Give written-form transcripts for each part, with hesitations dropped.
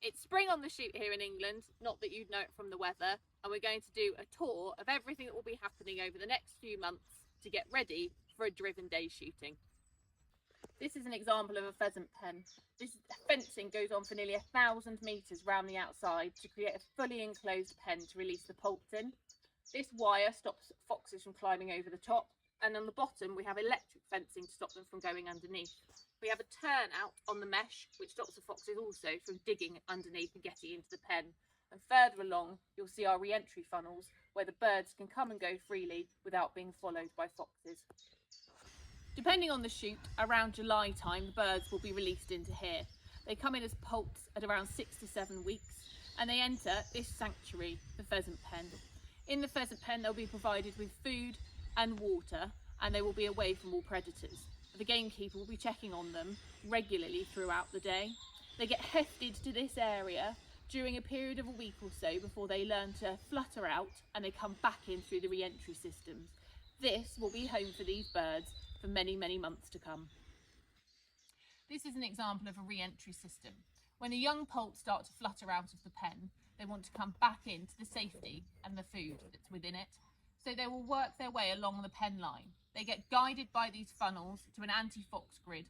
It's spring on the shoot here in England, not that you'd know it from the weather, and we're going to do a tour of everything that will be happening over the next few months to get ready for a driven day shooting. This is an example of a pheasant pen. This fencing goes on for nearly 1,000 metres round the outside to create a fully enclosed pen to release the poults in. This wire stops foxes from climbing over the top, and on the bottom we have electric fencing to stop them from going underneath. We have a turnout on the mesh which stops the foxes also from digging underneath and getting into the pen. And further along you'll see our re-entry funnels where the birds can come and go freely without being followed by foxes. Depending on the shoot, around July time the birds will be released into here. They come in as poults at around 6 to 7 weeks and they enter this sanctuary, the pheasant pen. In the pheasant pen they'll be provided with food and water and they will be away from all predators. The gamekeeper will be checking on them regularly throughout the day. They get hefted to this area during a period of a week or so before they learn to flutter out and they come back in through the re-entry systems. This will be home for these birds for many, many months to come. This is an example of a re-entry system. When the young poults start to flutter out of the pen, they want to come back into the safety and the food that's within it. So they will work their way along the pen line. They get guided by these funnels to an anti-fox grid.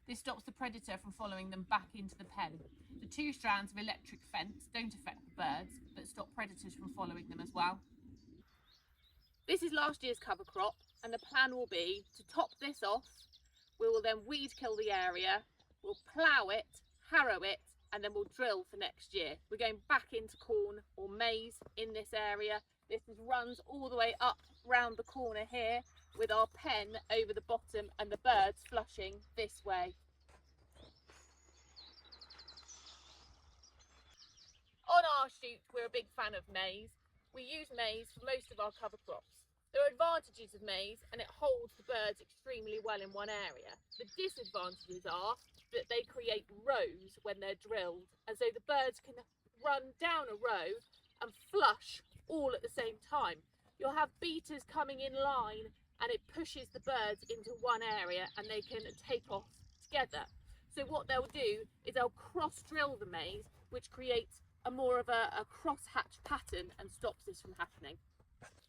This stops the predator from following them back into the pen. The 2 strands of electric fence don't affect the birds, but stop predators from following them as well. This is last year's cover crop, and the plan will be to top this off. We will then weed kill the area, we'll plough it, harrow it, and then we'll drill for next year. We're going back into corn or maize in this area. This runs all the way up round the corner here with our pen over the bottom and the birds flushing this way. On our shoot, we're a big fan of maize. We use maize for most of our cover crops. There are advantages of maize and it holds the birds extremely well in one area. The disadvantages are that they create rows when they're drilled, and so the birds can run down a row and flush all at the same time. You'll have beaters coming in line and it pushes the birds into one area and they can take off together. So what they'll do is they'll cross drill the maize, which creates a more of a cross-hatch pattern and stops this from happening.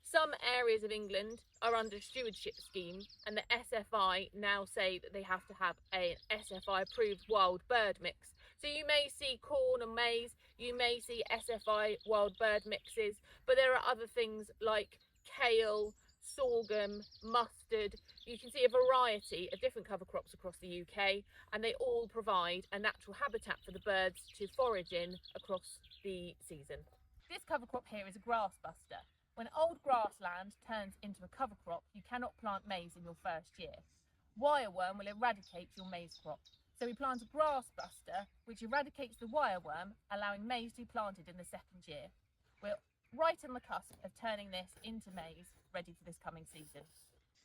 Some areas of England are under a stewardship scheme and the SFI now say that they have to have an SFI approved wild bird mix. So you may see corn and maize, you may see SFI wild bird mixes, but there are other things like kale, sorghum, mustard. You can see a variety of different cover crops across the UK and they all provide a natural habitat for the birds to forage in across the season. This cover crop here is a grass buster. When old grassland turns into a cover crop, you cannot plant maize in your first year. Wireworm will eradicate your maize crop. So we plant a grass buster which eradicates the wireworm, allowing maize to be planted in the second year. We're right on the cusp of turning this into maize, ready for this coming season.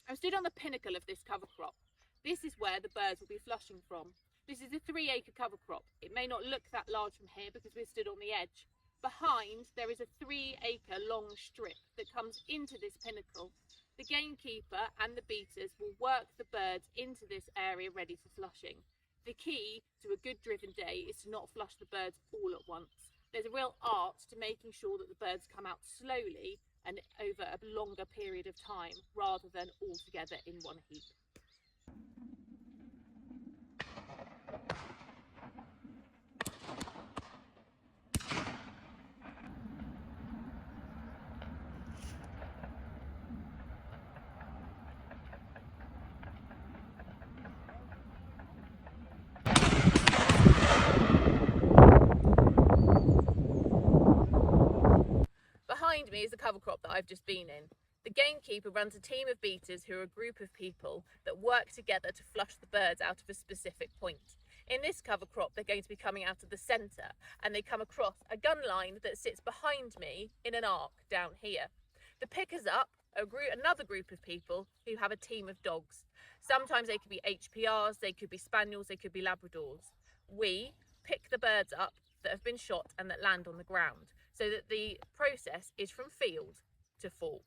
I'm stood on the pinnacle of this cover crop. This is where the birds will be flushing from. This is a 3-acre cover crop. It may not look that large from here because we're stood on the edge. Behind there is a 3-acre long strip that comes into this pinnacle. The gamekeeper and the beaters will work the birds into this area ready for flushing. The key to a good driven day is to not flush the birds all at once. There's a real art to making sure that the birds come out slowly and over a longer period of time rather than all together in one heap. Behind me is the cover crop that I've just been in. The gamekeeper runs a team of beaters who are a group of people that work together to flush the birds out of a specific point. In this cover crop they're going to be coming out of the centre and they come across a gun line that sits behind me in an arc down here. The pickers up are another group of people who have a team of dogs. Sometimes they could be HPRs, they could be spaniels, they could be Labradors. We pick the birds up that have been shot and that land on the ground, so that the process is from field to fork.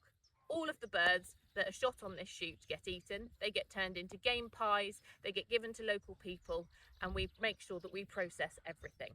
All of the birds that are shot on this shoot get eaten, they get turned into game pies, they get given to local people, and we make sure that we process everything.